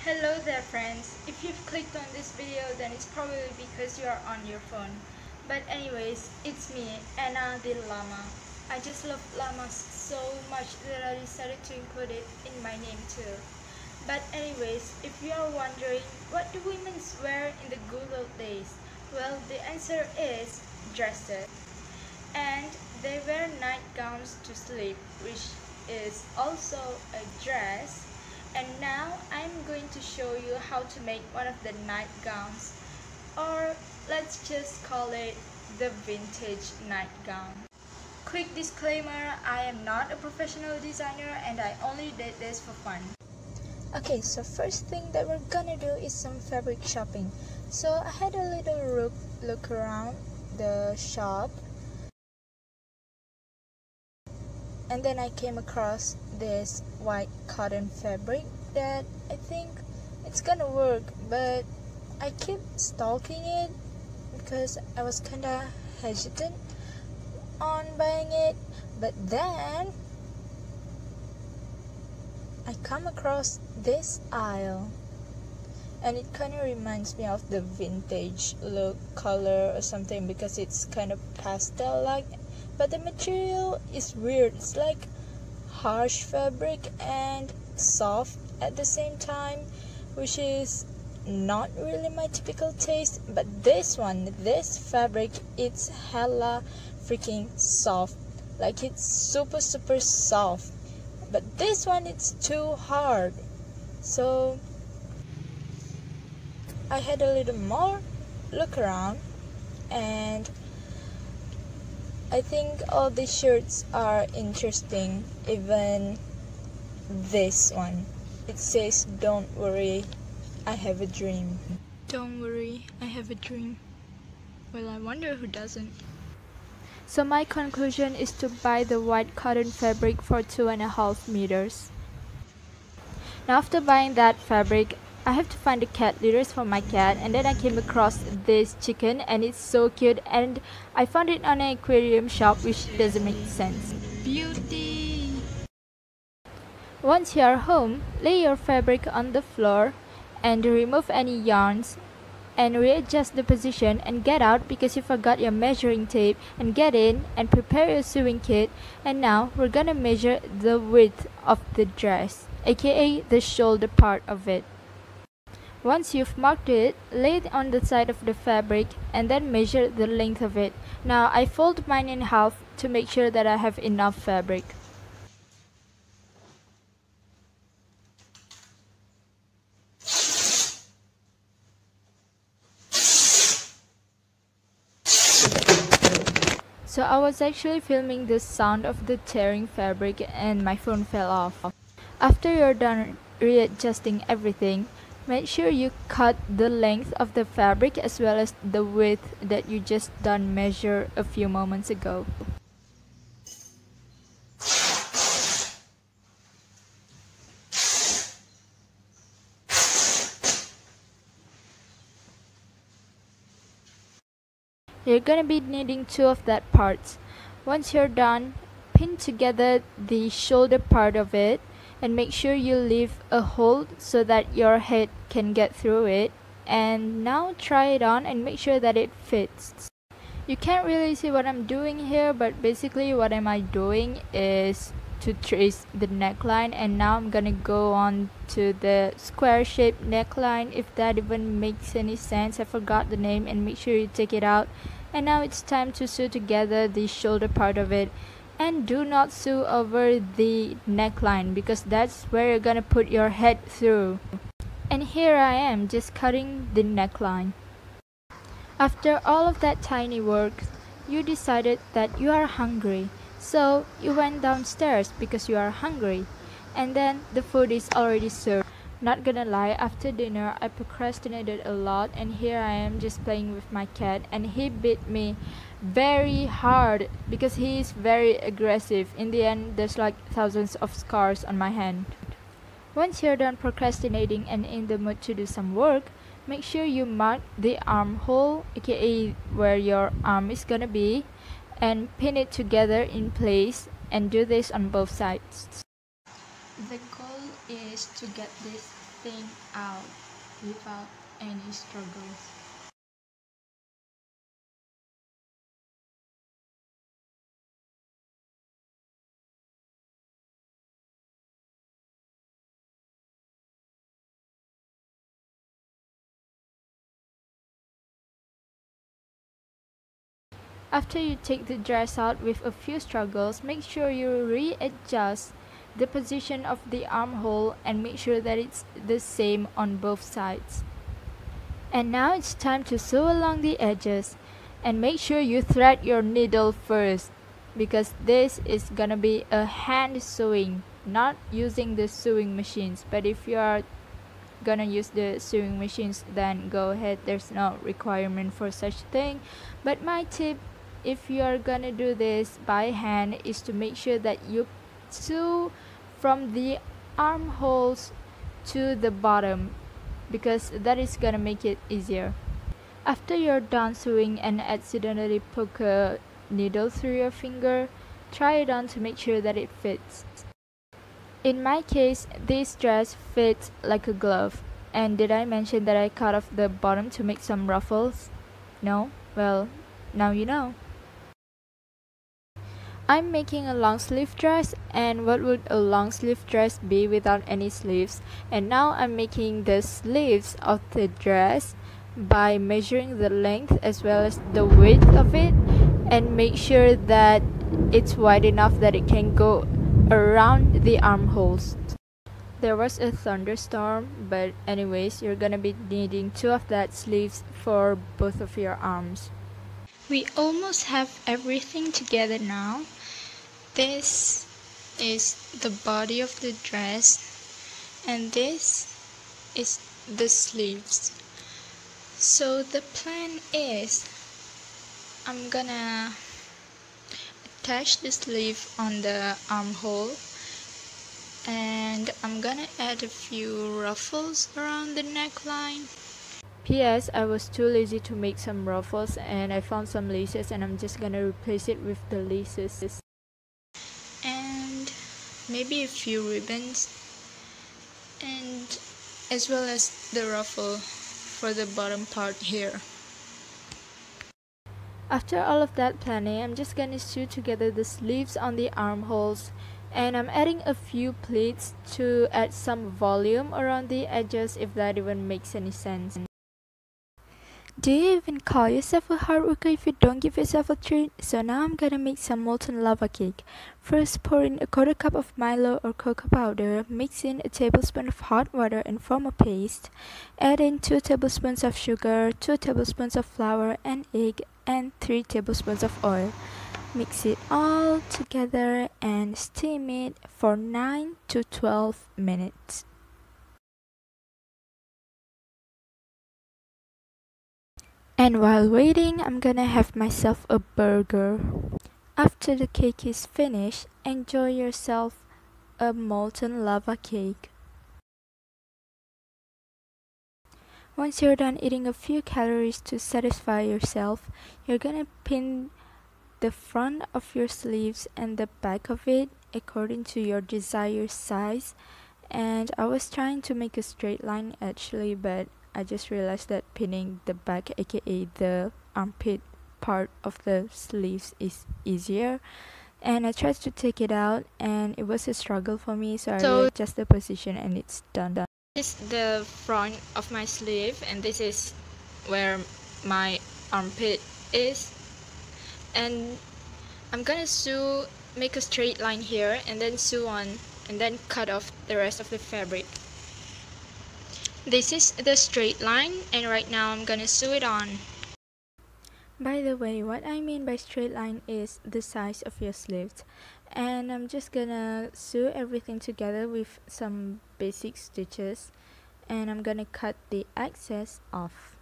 Hello there friends, if you've clicked on this video then it's probably because you are on your phone. But anyways, it's me, Anna the llama. I just love llamas so much that I decided to include it in my name too. But anyways, if you are wondering what do women wear in the good old days, well the answer is dresses. And they wear nightgowns to sleep, which is also a dress. And now I'm going to show you how to make one of the nightgowns, or let's just call it the vintage nightgown. Quick disclaimer, I am not a professional designer and I only did this for fun. Okay, so first thing that we're gonna do is some fabric shopping. So I had a little look around the shop, and then I came across this white cotton fabric that I think it's gonna work, but I keep stalking it because I was kinda hesitant on buying it. But then I come across this aisle and it kind of reminds me of the vintage look color or something because it's kind of pastel like, but the material is weird. It's like harsh fabric and soft at the same time, which is not really my typical taste. But this fabric, it's hella freaking soft, like it's super soft. But this one, it's too hard. So I had a little more look around, and I think all the shirts are interesting, even this one. It says, "Don't worry, I have a dream." Don't worry, I have a dream. Well, I wonder who doesn't. So my conclusion is to buy the white cotton fabric for 2.5 meters. Now after buying that fabric, I have to find the cat litters for my cat, and then I came across this chicken and it's so cute, and I found it on an aquarium shop, which doesn't make sense. Beauty! Once you are home, lay your fabric on the floor and remove any yarns and readjust the position and get out because you forgot your measuring tape, and get in and prepare your sewing kit. And now we're gonna measure the width of the dress, aka the shoulder part of it. Once you've marked it, lay it on the side of the fabric and then measure the length of it. Now I fold mine in half to make sure that I have enough fabric. So I was actually filming the sound of the tearing fabric and my phone fell off. After you're done readjusting everything, make sure you cut the length of the fabric as well as the width that you just done measure a few moments ago. You're gonna be needing 2 of that parts. Once you're done, pin together the shoulder part of it and make sure you leave a hole so that your head can get through it. And now try it on and make sure that it fits. You can't really see what I'm doing here, but basically what am I doing is to trace the neckline, and now I'm gonna go on to the square shaped neckline, if that even makes any sense. I forgot the name, and make sure you take it out. And now it's time to sew together the shoulder part of it. And do not sew over the neckline because that's where you're gonna put your head through. And here I am just cutting the neckline. After all of that tiny work, you decided that you are hungry. So you went downstairs because you are hungry. And then the food is already served. Not gonna lie, after dinner I procrastinated a lot, and here I am just playing with my cat, and he bit me very hard because he is very aggressive. In the end, there's like thousands of scars on my hand. Once you're done procrastinating and in the mood to do some work, make sure you mark the armhole, aka where your arm is gonna be, and pin it together in place, and do this on both sides. The goal is to get this everything out without any struggles. After you take the dress out with a few struggles, make sure you readjust the position of the armhole and make sure that it's the same on both sides. And now it's time to sew along the edges, and make sure you thread your needle first, because this is gonna be a hand sewing, not using the sewing machines. But if you are gonna use the sewing machines, then go ahead, there's no requirement for such thing. But my tip, if you are gonna do this by hand, is to make sure that you sew from the armholes to the bottom, because that is gonna make it easier. After you're done sewing and accidentally poke a needle through your finger, try it on to make sure that it fits. In my case, this dress fits like a glove. And did I mention that I cut off the bottom to make some ruffles? No? Well, now you know. I'm making a long sleeve dress, and what would a long sleeve dress be without any sleeves? And now I'm making the sleeves of the dress by measuring the length as well as the width of it, and make sure that it's wide enough that it can go around the armholes. There was a thunderstorm, but anyways, you're gonna be needing 2 of that sleeves for both of your arms. We almost have everything together now. This is the body of the dress, and this is the sleeves. So the plan is, I'm gonna attach the sleeve on the armhole, and I'm gonna add a few ruffles around the neckline. P.S. I was too lazy to make some ruffles, and I found some laces, and I'm just gonna replace it with the laces. And maybe a few ribbons, and as well as the ruffle for the bottom part here. After all of that planning, I'm just gonna sew together the sleeves on the armholes, and I'm adding a few pleats to add some volume around the edges, if that even makes any sense. Do you even call yourself a hard worker if you don't give yourself a treat? So now I'm gonna make some molten lava cake. First, pour in a quarter cup of Milo or cocoa powder, mix in a tablespoon of hot water and form a paste. Add in 2 tablespoons of sugar, 2 tablespoons of flour and egg, and 3 tablespoons of oil. Mix it all together and steam it for 9 to 12 minutes. And while waiting, I'm gonna have myself a burger. After the cake is finished, enjoy yourself a molten lava cake. Once you're done eating a few calories to satisfy yourself, you're gonna pin the front of your sleeves and the back of it according to your desired size. And I was trying to make a straight line actually, but I just realized that pinning the back, aka the armpit part of the sleeves, is easier. And I tried to take it out, and it was a struggle for me, so I readjust the position and it's done. This is the front of my sleeve, and this is where my armpit is. And I'm gonna make a straight line here, and then sew on, and then cut off the rest of the fabric. This is the straight line, and right now I'm gonna sew it on. By the way, what I mean by straight line is the size of your sleeves. And I'm just gonna sew everything together with some basic stitches, and I'm gonna cut the excess off.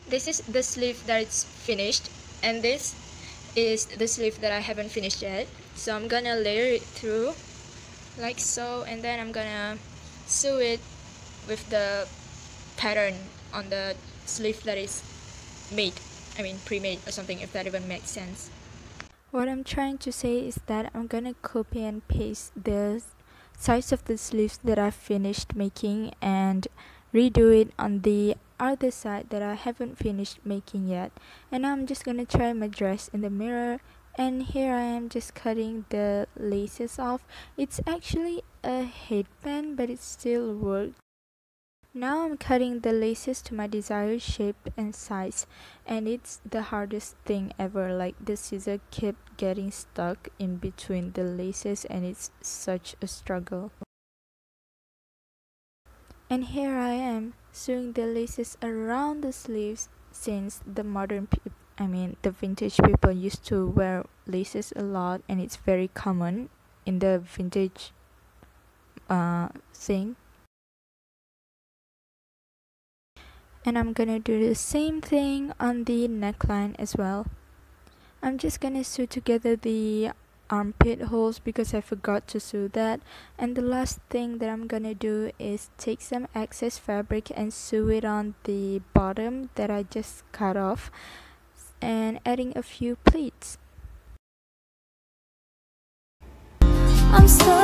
This is the sleeve that's finished, and this is the sleeve that I haven't finished yet. So I'm gonna layer it through like so, and then I'm gonna sew it with the pattern on the sleeve that is pre-made or something, if that even makes sense. What I'm trying to say is that I'm gonna copy and paste the size of the sleeves that I finished making and redo it on the other side that I haven't finished making yet. And now I'm just gonna try my dress in the mirror, and here I am just cutting the laces off. It's actually a headband, but it still works. Now I'm cutting the laces to my desired shape and size, and it's the hardest thing ever. Like, the scissor kept getting stuck in between the laces and it's such a struggle. And here I am sewing the laces around the sleeves, since the vintage people used to wear laces a lot, and it's very common in the vintage thing. And I'm gonna do the same thing on the neckline as well. I'm just gonna sew together the armpit holes because I forgot to sew that. And the last thing that I'm gonna do is take some excess fabric and sew it on the bottom that I just cut off, and adding a few pleats. I'm so